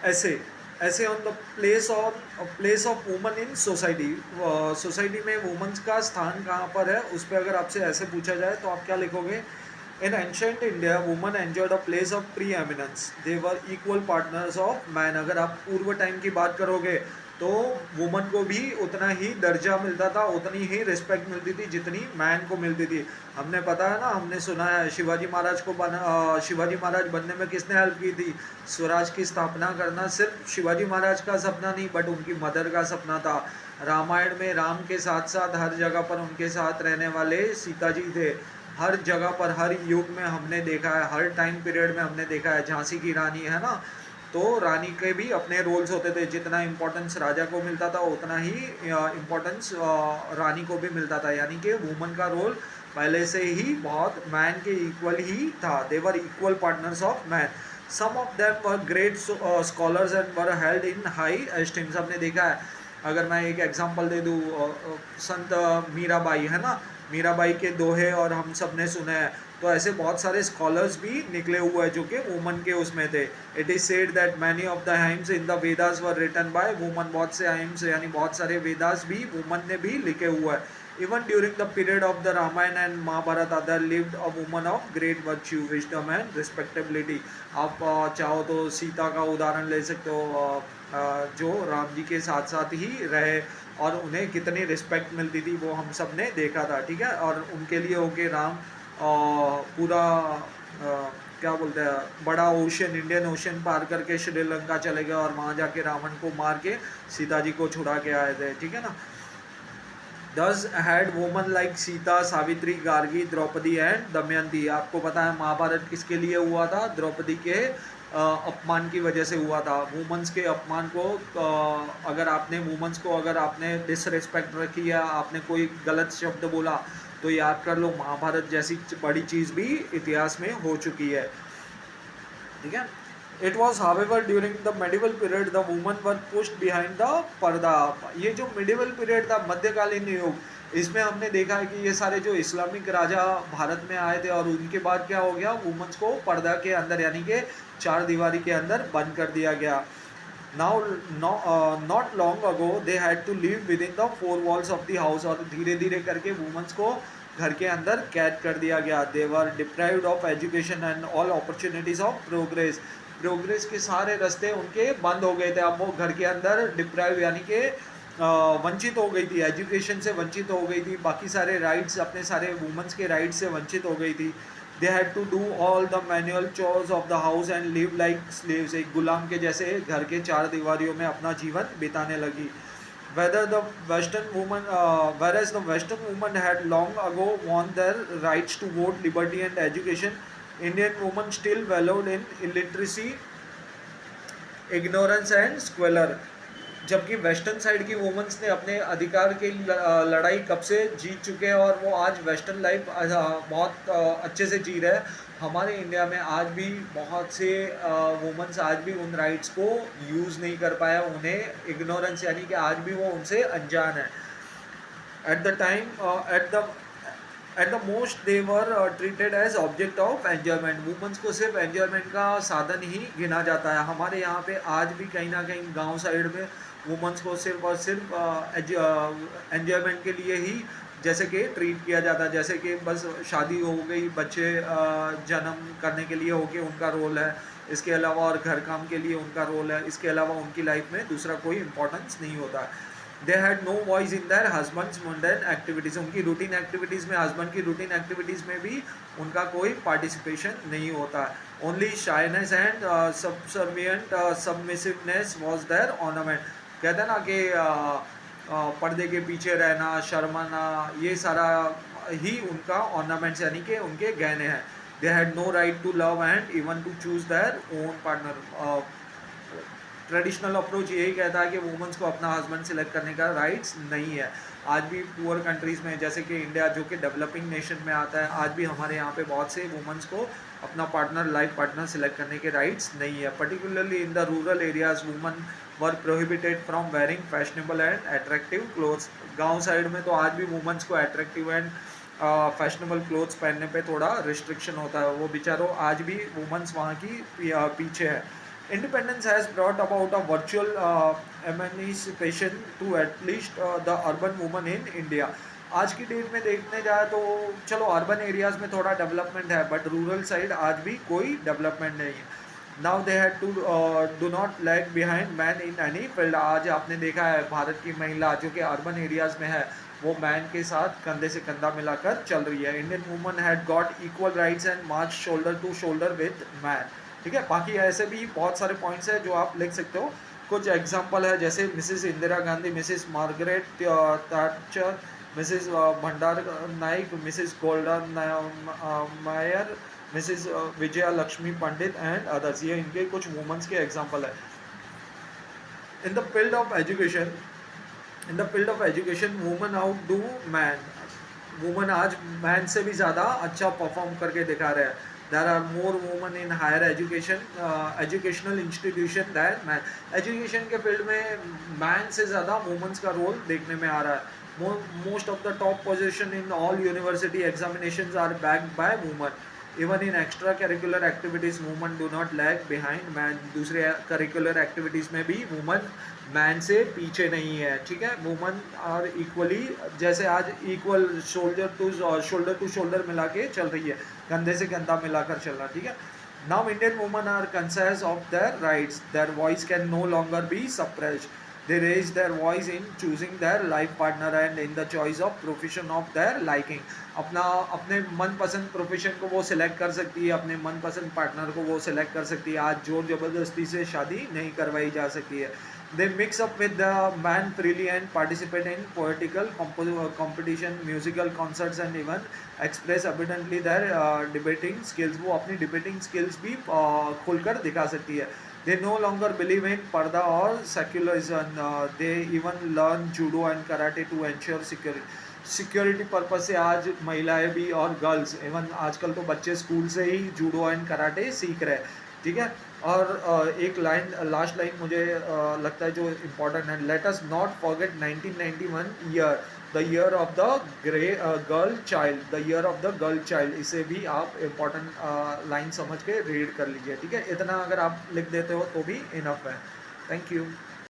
ऐसे ऐसे on the place of woman in society, society में वुमेन्स का स्थान कहाँ पर है, उस पर अगर आपसे ऐसे पूछा जाए तो आप क्या लिखोगे? In ancient India woman enjoyed a place of pre eminence, they were equal partners of man. अगर आप पूर्व टाइम की बात करोगे तो वुमन को भी उतना ही दर्जा मिलता था, उतनी ही रिस्पेक्ट मिलती थी जितनी मैन को मिलती थी। हमने पता है ना, हमने सुना है शिवाजी महाराज को शिवाजी महाराज बनने में किसने हेल्प की थी? स्वराज की स्थापना करना सिर्फ शिवाजी महाराज का सपना नहीं, बट उनकी मदर का सपना था। रामायण में राम के साथ साथ हर जगह पर उनके साथ रहने वाले सीता जी थे। हर जगह पर हर युग में हमने देखा है, हर टाइम पीरियड में हमने देखा है। झांसी की रानी है ना, तो रानी के भी अपने रोल्स होते थे। जितना इम्पोर्टेंस राजा को मिलता था उतना ही इम्पोर्टेंस रानी को भी मिलता था, यानी कि वुमन का रोल पहले से ही बहुत मैन के इक्वल ही था। They were equal partners of man. Some of them were great scholars and were held in high esteem. हमने देखा है, अगर मैं एक एग्जांपल दे दूँ, संत मीराबाई है ना, मीराबाई के दोहे और हम सब ने सुने हैं। तो ऐसे बहुत सारे स्कॉलर्स भी निकले हुए हैं जो कि वुमन के उसमें थे। It is said that many of the hymns in the Vedas were written by woman. बहुत से हाइम्स यानी बहुत सारे वेदास भी वुमन ने भी लिखे हुए हैं। Even during the period of the Ramayana and Mahabharata other lived a woman of great virtue wisdom and respectability. आप चाहो तो सीता का उदाहरण ले सकते हो, जो राम जी के साथ साथ ही रहे और उन्हें कितनी रिस्पेक्ट मिलती थी वो हम सब ने देखा था। ठीक है, और उनके लिए हो के राम पूरा क्या बोलते हैं, बड़ा ओशन, इंडियन ओशन पार करके श्रीलंका चले गए और वहाँ जाके रावण को मार के सीता जी को छुड़ा के आए थे। ठीक है ना। Thus had women like Sita, Savitri, Gargi, Draupadi and Damayanti. आपको पता है महाभारत किसके लिए हुआ था? द्रौपदी के अपमान की वजह से हुआ था। वुमेन्स के अपमान को अगर आपने डिसरिस्पेक्ट रखी या आपने कोई गलत शब्द बोला तो याद कर लो, महाभारत जैसी बड़ी चीज़ भी इतिहास में हो चुकी है। ठीक है। It was however during the medieval period the woman were pushed behind the पर्दा। ये जो मिडिवल पीरियड था, मध्यकालीन युग, इसमें हमने देखा है कि ये सारे जो इस्लामिक राजा भारत में आए थे और उनके बाद क्या हो गया, वुमेन्स को पर्दा के अंदर यानी कि चार दीवारी के अंदर बंद कर दिया गया। Now not long ago they had to live within the four walls of the house. और धीरे धीरे करके वुमेन्स को घर के अंदर कैद कर दिया गया। They were deprived of education and all opportunities of progress. Progress के सारे रास्ते उनके बंद हो गए थे। अब वो घर के अंदर डिप्राइव यानी कि वंचित हो गई थी, एजुकेशन से वंचित हो गई थी, बाकी सारे राइट्स, अपने सारे वुमेन्स के राइट्स से वंचित हो गई थी। They had to do all the manual chores of the house and live like slaves. एक गुलाम के जैसे घर के चार दीवारियों में अपना जीवन बिताने लगी। whether the western woman whereas the western women had long ago won their rights to vote, liberty and education, Indian women still wallowed in illiteracy, ignorance and squalor। जबकि वेस्टर्न साइड की वुमेन्स ने अपने अधिकार की लड़ाई कब से जीत चुके हैं और वो आज वेस्टर्न लाइफ बहुत अच्छे से जी रहे हैं। हमारे इंडिया में आज भी बहुत से वुमेन्स आज भी उन राइट्स को यूज़ नहीं कर पाया, उन्हें इग्नोरेंस यानी कि आज भी वो उनसे अनजान है। At the time at the most they were treated as object of enjoyment. Womens को सिर्फ एंजॉयमेंट का साधन ही गिना जाता है। हमारे यहाँ पे आज भी कहीं ना कहीं गांव साइड में वुमेन्स को सिर्फ और सिर्फ एंजॉयमेंट के लिए ही जैसे कि ट्रीट किया जाता है, जैसे कि बस शादी हो गई, बच्चे जन्म करने के लिए हो गए उनका रोल है, इसके अलावा और घर काम के लिए उनका रोल है, इसके अलावा उनकी लाइफ में दूसरा कोई इंपॉर्टेंस नहीं होता है। They had no voice in their husbands mundane activities. उनकी रूटीन एक्टिविटीज़ में, हस्बैंड की रूटीन एक्टिविटीज़ में भी उनका कोई पार्टिसिपेशन नहीं होता। Only shyness and subservient submissiveness was their ornament. कहते हैं ना कि पर्दे के पीछे रहना, शर्माना, ये सारा ही उनका ऑर्नामेंट्स यानी कि उनके गहने हैं। They had no right to love and even to choose their own partner. Traditional approach यही कहता है कि वुमेन्स को अपना हस्बैंड सिलेक्ट करने का राइट्स नहीं है। आज भी पुअर कंट्रीज़ में, जैसे कि इंडिया जो कि डेवलपिंग नेशन में आता है, आज भी हमारे यहाँ पे बहुत से वुमेन्स को अपना पार्टनर, लाइफ पार्टनर सिलेक्ट करने के राइट्स नहीं है। Particularly in the rural areas women were prohibited from wearing fashionable and attractive clothes. गाँव साइड में तो आज भी वुमेन्स को अट्रैक्टिव एंड फैशनेबल क्लोथ्स पहनने पे थोड़ा रिस्ट्रिक्शन होता है। वो बेचारों आज भी वुमेन्स वहाँ की पीछे है। Independence has brought about a virtual emancipation to at least the urban woman in India. आज की डेट में देखने जाए तो चलो अर्बन एरियाज में थोड़ा डेवलपमेंट है, बट रूरल साइड आज भी कोई डेवलपमेंट नहीं है. Now they had to do not lag behind man in any field. आज आपने देखा है भारत की महिला जो कि अर्बन एरियाज में है, वो मैन के साथ कंधे से कंधा मिलाकर चल रही है. Indian woman had got equal rights and march shoulder to shoulder with man. ठीक है, बाकी ऐसे भी बहुत सारे पॉइंट्स हैं जो आप लिख सकते हो. कुछ एग्जांपल है जैसे Mrs Indira Gandhi, Mrs Margaret Thatcher, Mrs Bandaranaike, Mrs golden Meir, Mrs Vijaya Lakshmi Pandit and others. ये इनके कुछ वुमेन्स के एग्जांपल है. In the field of education, in the field of education women outdo man. Women आज मैन से भी ज़्यादा अच्छा परफॉर्म करके दिखा रहे हैं. There are more women in higher education educational institution that man. Education के फील्ड में मैन से ज़्यादा वुमेन्स का रोल देखने में आ रहा है. Most of the top position in all university examinations are backed by women. Even in extra curricular activities women do not lag behind man. दूसरे करिकुलर एक्टिविटीज़ में भी वुमेन मैन से पीछे नहीं है. ठीक है, वुमेन आर इक्वली, जैसे आज इक्वल शोल्डर टू शोल्डर मिला के चल रही है, कंधे से कंधा मिलाकर चल रहा. ठीक है. Now Indian women are conscious of their rights. Their voice can no longer be suppressed. They raise their voice in choosing their life partner and in the choice of profession of their liking. अपने मनपसंद profession को वो select कर सकती है, अपने मनपसंद partner को वो सिलेक्ट कर सकती है. आज जोर ज़बरदस्ती से शादी नहीं करवाई जा सकती है. They mix up with the man freely and participate in political competition, musical concerts and even express abundantly their debating skills. वो अपनी debating skills भी खुलकर दिखा सकती है. They no longer believe in parda or secularism. They even learn judo and karate to ensure security. Security purpose से आज महिलाएं भी और गर्ल्स, इवन आजकल तो बच्चे स्कूल से ही जूडो एंड कराटे सीख रहे हैं. ठीक है. और एक लाइन, लास्ट लाइन मुझे लगता है जो इम्पोर्टेंट है. Let us not forget 1991 year, the year of the girl child, the year of the girl child. इसे भी आप इम्पोर्टेंट लाइन समझ के रीड कर लीजिए. ठीक है, इतना अगर आप लिख देते हो तो भी इनफ है. Thank you.